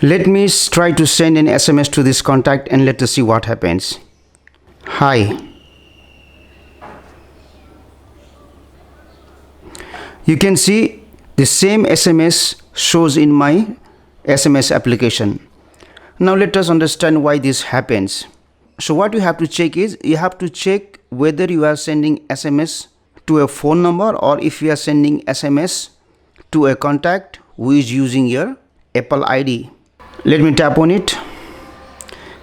Let me try to send an SMS to this contact and let us see what happens. Hi. You can see the same SMS shows in my SMS application. Now let us understand why this happens. So what you have to check is, you have to check whether you are sending SMS to a phone number or if you are sending SMS to a contact who is using your Apple ID. Let me tap on it,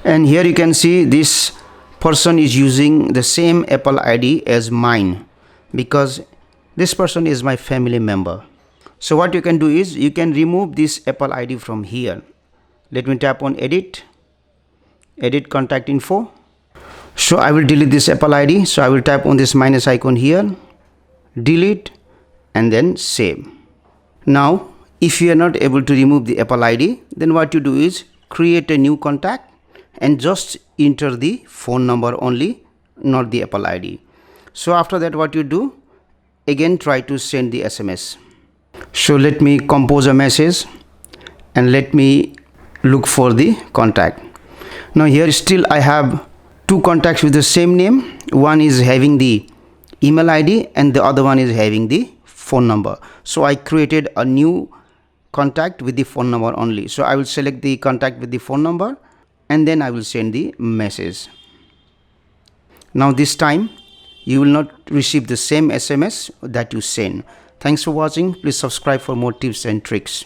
and here you can see this person is using the same Apple ID as mine because this person is my family member. So what you can do is, you can remove this Apple ID from here. Let me tap on edit contact info. So I will delete this Apple ID. So I will tap on this minus icon here, delete, and then save. Now if you are not able to remove the Apple ID, then what you do is create a new contact and just enter the phone number only, not the Apple ID. So after that, what you do, again try to send the SMS. So let me compose a message and let me look for the contact. Now here still I have two contacts with the same name. One is having the email ID and the other one is having the phone number. So I created a new contact with the phone number only. So I will select the contact with the phone number and then I will send the message. Now this time you will not receive the same SMS that you send. Thanks for watching. Please subscribe for more tips and tricks.